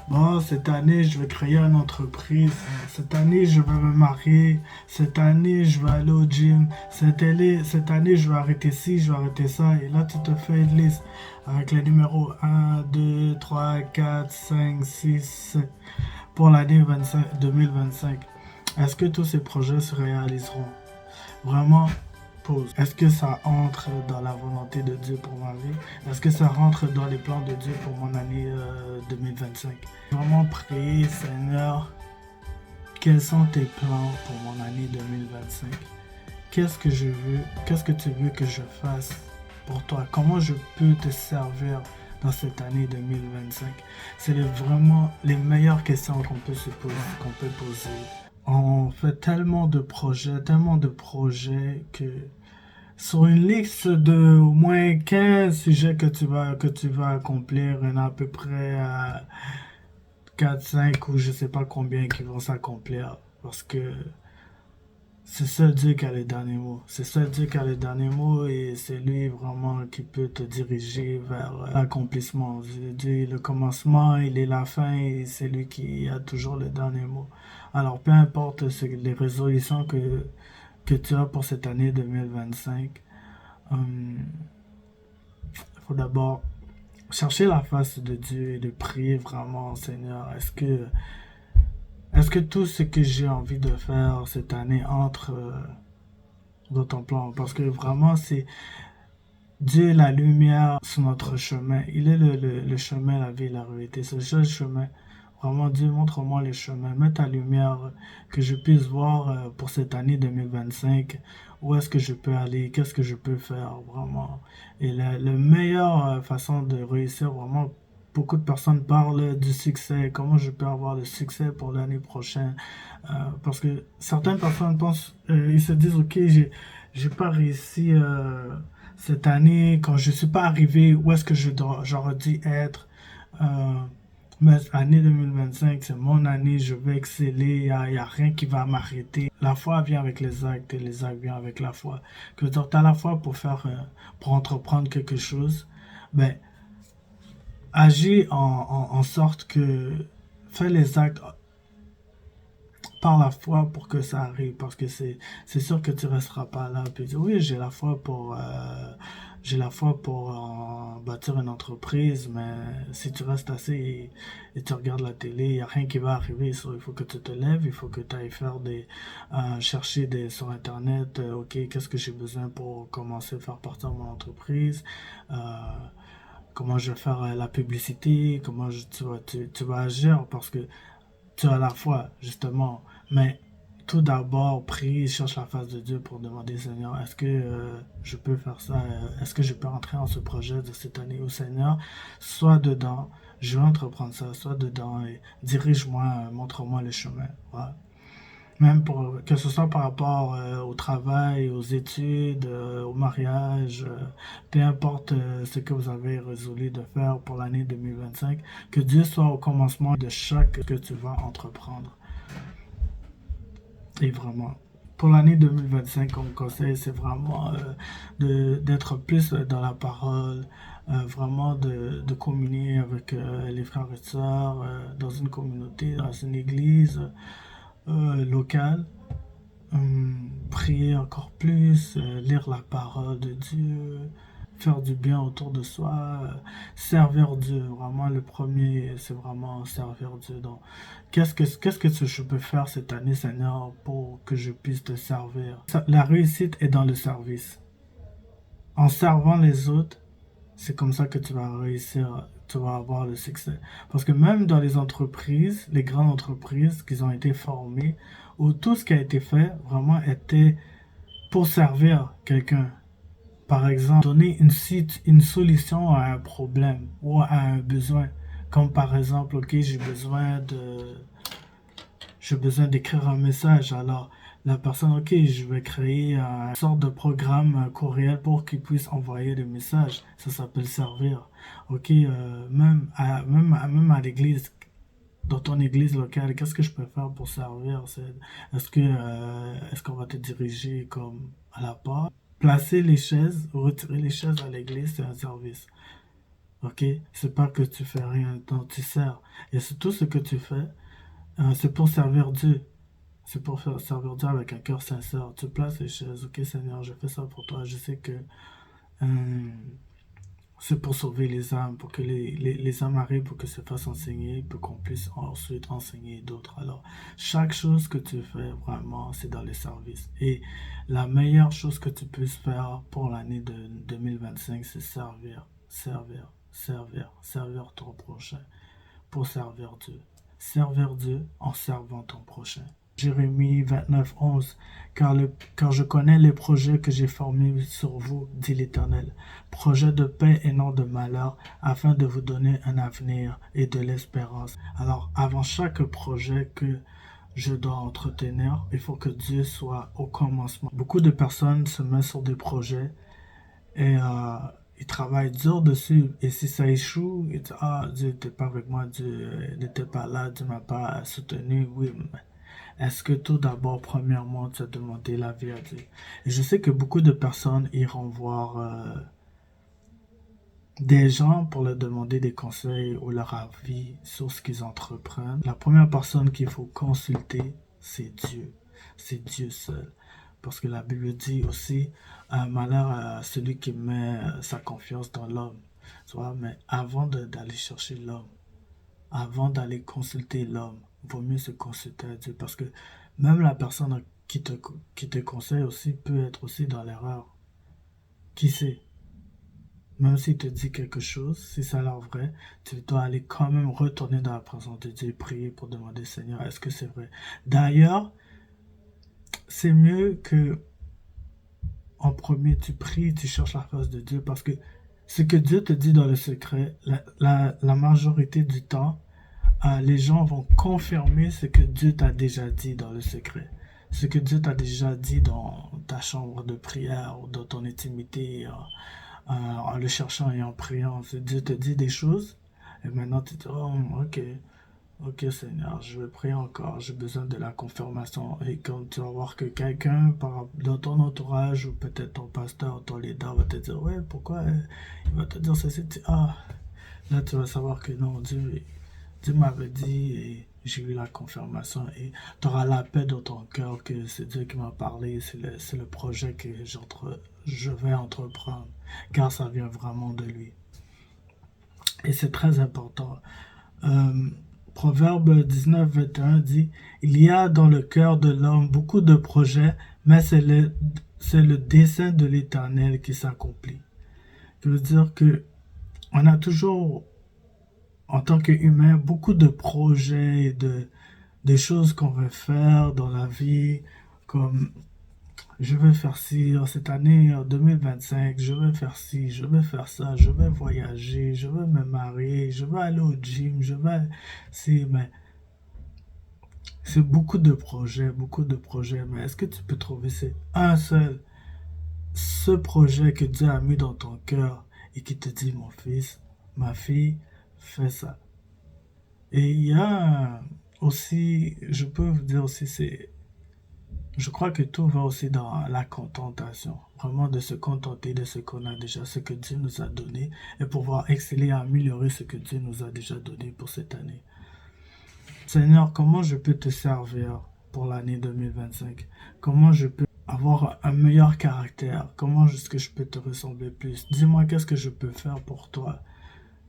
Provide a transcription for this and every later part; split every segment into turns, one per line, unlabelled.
bon, cette année, je vais créer une entreprise. Cette année, je vais me marier. Cette année, je vais aller au gym. Cette année, je vais arrêter ci, je vais arrêter ça. Et là, tu te fais une liste avec les numéros 1, 2, 3, 4, 5, 6, 7 pour l'année 2025. Est-ce que tous ces projets se réaliseront? Vraiment, pause. Est-ce que ça entre dans la volonté de Dieu pour ma vie? Est-ce que ça rentre dans les plans de Dieu pour mon année 2025? Vraiment prier, Seigneur, quels sont tes plans pour mon année 2025? Qu'est-ce que je veux? Qu'est-ce que tu veux que je fasse pour toi? Comment je peux te servir dans cette année 2025? C'est vraiment les meilleures questions qu'on peut poser. On fait tellement de projets que sur une liste de au moins 15 sujets que tu vas accomplir, il y en a à peu près 4 5 ou je sais pas combien qui vont s'accomplir. Parce que c'est seul Dieu qui a les derniers mots. C'est seul Dieu qui a les derniers mots et c'est lui vraiment qui peut te diriger vers l'accomplissement. Dieu, le commencement, il est la fin et c'est lui qui a toujours le dernier mot. Alors peu importe les résolutions que tu as pour cette année 2025, il faut d'abord chercher la face de Dieu et de prier vraiment, Seigneur, est-ce que tout ce que j'ai envie de faire cette année entre dans ton plan? Parce que vraiment, c'est Dieu est la lumière sur notre chemin. Il est le chemin, la vie, la vérité. C'est le seul chemin. Vraiment, Dieu, montre-moi le chemin. Mets ta lumière, que je puisse voir pour cette année 2025 où est-ce que je peux aller, qu'est-ce que je peux faire, vraiment. Et la meilleure façon de réussir, vraiment, beaucoup de personnes parlent du succès, comment je peux avoir le succès pour l'année prochaine. Parce que certaines personnes pensent, ils se disent, ok, j'ai pas réussi cette année, quand je suis pas arrivé où est-ce que j'aurais dû être. Euh, mais année 2025, c'est mon année, je vais exceller, y a rien qui va m'arrêter. La foi vient avec les actes et les actes viennent avec la foi. Que tu as la foi pour pour entreprendre quelque chose, ben, agis en sorte que, fais les actes par la foi pour que ça arrive. Parce que c'est sûr que tu resteras pas là. Puis oui, j'ai la foi pour bâtir une entreprise, mais si tu restes assis et tu regardes la télé, il n'y a rien qui va arriver. Il faut que tu te lèves, il faut que tu ailles chercher sur Internet, ok, qu'est-ce que j'ai besoin pour commencer à faire partie de mon entreprise, euh, comment je vais faire la publicité, tu vas agir parce que tu as la foi, justement. Mais tout d'abord, prie, cherche la face de Dieu pour demander, Seigneur, est-ce que je peux faire ça? Est-ce que je peux entrer dans ce projet de cette année? Au Seigneur, sois dedans, je veux entreprendre ça, sois dedans et dirige-moi, montre-moi le chemin. Voilà. Même pour que ce soit par rapport au travail, aux études, au mariage, peu importe ce que vous avez résolu de faire pour l'année 2025, que Dieu soit au commencement de chaque que tu vas entreprendre. Et vraiment, pour l'année 2025, comme conseil, c'est vraiment d'être plus dans la parole, vraiment de communier avec les frères et sœurs dans une communauté, dans une église locale. Prier encore plus, lire la parole de Dieu, faire du bien autour de soi, servir Dieu. Vraiment, le premier, c'est vraiment servir Dieu. Donc, qu'est-ce que je peux faire cette année, Seigneur, pour que je puisse te servir? La réussite est dans le service. En servant les autres, c'est comme ça que tu vas réussir, tu vas avoir le succès. Parce que même dans les entreprises, les grandes entreprises qui ont été formées, où tout ce qui a été fait vraiment était pour servir quelqu'un. Par exemple, donner une solution à un problème ou à un besoin. Comme par exemple, ok, j'ai besoin d'écrire un message. Alors, la personne, ok, je vais créer une sorte de programme courriel pour qu'il puisse envoyer des messages. Ça s'appelle servir. Ok, même à l'église, dans ton église locale, qu'est-ce que je peux faire pour servir? Est-ce qu'on va te diriger comme à la porte? Placer les chaises, retirer les chaises à l'église, c'est un service. Ok? C'est pas que tu fais rien, donc tu sers. Et c'est tout ce que tu fais, c'est pour servir Dieu. C'est pour servir Dieu avec un cœur sincère. Tu places les chaises. Ok, Seigneur, je fais ça pour toi. Je sais que euh, c'est pour sauver les âmes, pour que les âmes arrivent, pour que se fasse enseigner, pour qu'on puisse ensuite enseigner d'autres. Alors, chaque chose que tu fais, vraiment, c'est dans le service. Et la meilleure chose que tu puisses faire pour l'année de 2025, c'est servir, servir, servir, servir ton prochain, pour servir Dieu. Servir Dieu en servant ton prochain. Jérémie 29:11, car je connais les projets que j'ai formés sur vous, dit l'Éternel, projets de paix et non de malheur, afin de vous donner un avenir et de l'espérance. Alors, avant chaque projet que je dois entretenir, il faut que Dieu soit au commencement. Beaucoup de personnes se mettent sur des projets et ils travaillent dur dessus. Et si ça échoue, ils disent, ah, Dieu n'était pas avec moi, Dieu n'était pas là, Dieu m'a pas soutenu. Oui, mais est-ce que tout d'abord, premièrement, tu as demandé l'avis à Dieu? Et je sais que beaucoup de personnes iront voir des gens pour leur demander des conseils ou leur avis sur ce qu'ils entreprennent. La première personne qu'il faut consulter, c'est Dieu. C'est Dieu seul. Parce que la Bible dit aussi, malheur à celui qui met sa confiance dans l'homme. Tu vois, mais avant d'aller chercher l'homme, avant d'aller consulter l'homme, vaut mieux se consulter à Dieu. Parce que même la personne qui te conseille aussi peut être aussi dans l'erreur. Qui sait? Même s'il te dit quelque chose, si ça a l'air vrai, tu dois aller quand même retourner dans la présence de Dieu et prier pour demander, Seigneur, est-ce que c'est vrai? D'ailleurs, c'est mieux que en premier tu pries, tu cherches la face de Dieu, parce que ce que Dieu te dit dans le secret, la majorité du temps, les gens vont confirmer ce que Dieu t'a déjà dit dans le secret. Ce que Dieu t'a déjà dit dans ta chambre de prière ou dans ton intimité, en le cherchant et en priant. Dieu te dit des choses et maintenant tu te dis, oh, ok, ok Seigneur, je vais prier encore, j'ai besoin de la confirmation. Et quand tu vas voir que quelqu'un dans ton entourage ou peut-être ton pasteur, ton leader va te dire, ouais, pourquoi il va te dire ceci, ah, là tu vas savoir que non, Dieu m'avait dit et j'ai eu la confirmation et tu auras la paix dans ton cœur que c'est Dieu qui m'a parlé, c'est le projet que je vais entreprendre car ça vient vraiment de lui. Et c'est très important. Euh, Proverbe 19:21 dit, il y a dans le cœur de l'homme beaucoup de projets, mais c'est le dessein de l'Éternel qui s'accomplit. Je veux dire que on a toujours en tant qu'humain, beaucoup de projets, de choses qu'on veut faire dans la vie, comme je vais faire ci cette année, en 2025, je vais faire ci, je vais faire ça, je vais voyager, je vais me marier, je vais aller au gym, je vais... Si, mais c'est beaucoup de projets, mais est-ce que tu peux trouver c'est un seul, ce projet que Dieu a mis dans ton cœur et qui te dit, mon fils, ma fille, fais ça. Et il y a aussi, je peux vous dire aussi, je crois que tout va aussi dans la contentation. Vraiment de se contenter de ce qu'on a déjà, ce que Dieu nous a donné, et pouvoir exceller à améliorer ce que Dieu nous a déjà donné pour cette année. Seigneur, comment je peux te servir pour l'année 2025? Comment je peux avoir un meilleur caractère? Comment est-ce que je peux te ressembler plus? Dis-moi qu'est-ce que je peux faire pour toi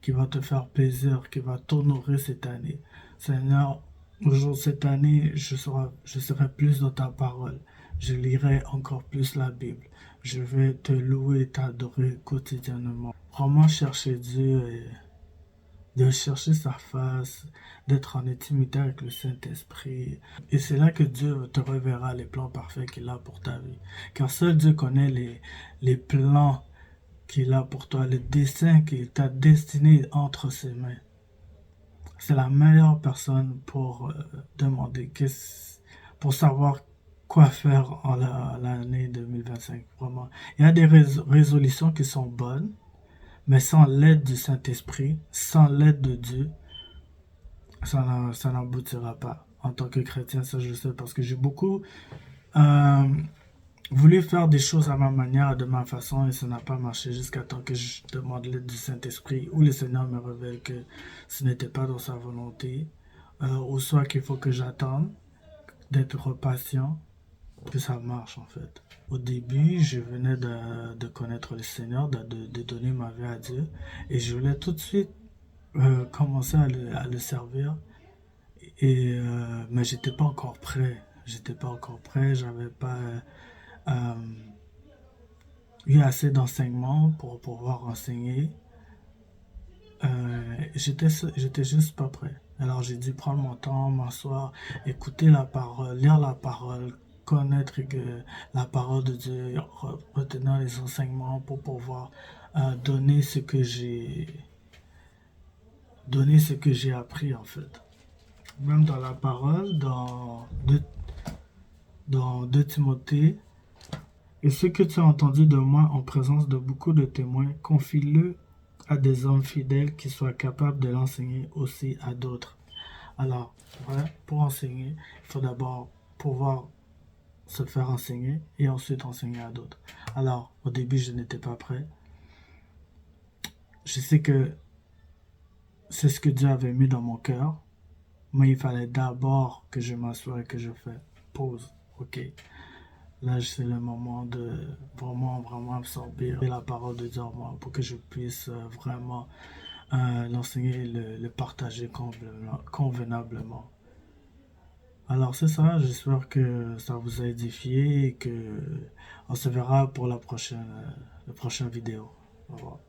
qui va te faire plaisir, qui va t'honorer cette année. Seigneur, aujourd'hui, cette année, je serai plus dans ta parole. Je lirai encore plus la Bible. Je vais te louer et t'adorer quotidiennement. Vraiment chercher Dieu et de chercher sa face, d'être en intimité avec le Saint-Esprit. Et c'est là que Dieu te reverra les plans parfaits qu'il a pour ta vie. Car seul Dieu connaît les plans qu'il a pour toi, le dessein qu'il t'a destiné entre ses mains. C'est la meilleure personne pour demander, pour savoir quoi faire en l'année 2025. Vraiment. Il y a des résolutions qui sont bonnes, mais sans l'aide du Saint-Esprit, sans l'aide de Dieu, ça n'aboutira pas. En tant que chrétien, ça je sais, parce que j'ai beaucoup voulu faire des choses à ma manière, de ma façon, et ça n'a pas marché jusqu'à temps que je demande l'aide du Saint-Esprit, ou le Seigneur me révèle que ce n'était pas dans sa volonté, ou soit qu'il faut que j'attende d'être patient, que ça marche en fait. Au début, je venais de connaître le Seigneur, de donner ma vie à Dieu, et je voulais tout de suite commencer à le servir, mais j'étais pas encore prêt. J'étais pas encore prêt, j'avais pas euh, eu assez d'enseignements pour pouvoir enseigner. J'étais juste pas prêt. Alors j'ai dû prendre mon temps, m'asseoir, écouter la parole, lire la parole, connaître la parole de Dieu, retenir les enseignements pour pouvoir donner donner ce que j'ai appris en fait. Même dans la parole, dans 2 Timothée, et ce que tu as entendu de moi en présence de beaucoup de témoins, confie-le à des hommes fidèles qui soient capables de l'enseigner aussi à d'autres. Alors, ouais, pour enseigner, il faut d'abord pouvoir se faire enseigner et ensuite enseigner à d'autres. Alors, au début, je n'étais pas prêt. Je sais que c'est ce que Dieu avait mis dans mon cœur, mais il fallait d'abord que je m'assoie et que je fais pause. Ok, là, c'est le moment de vraiment absorber la parole de Dieu en moi pour que je puisse vraiment l'enseigner et le partager convenablement. Alors c'est ça, j'espère que ça vous a édifié et que on se verra pour la prochaine vidéo. Au revoir.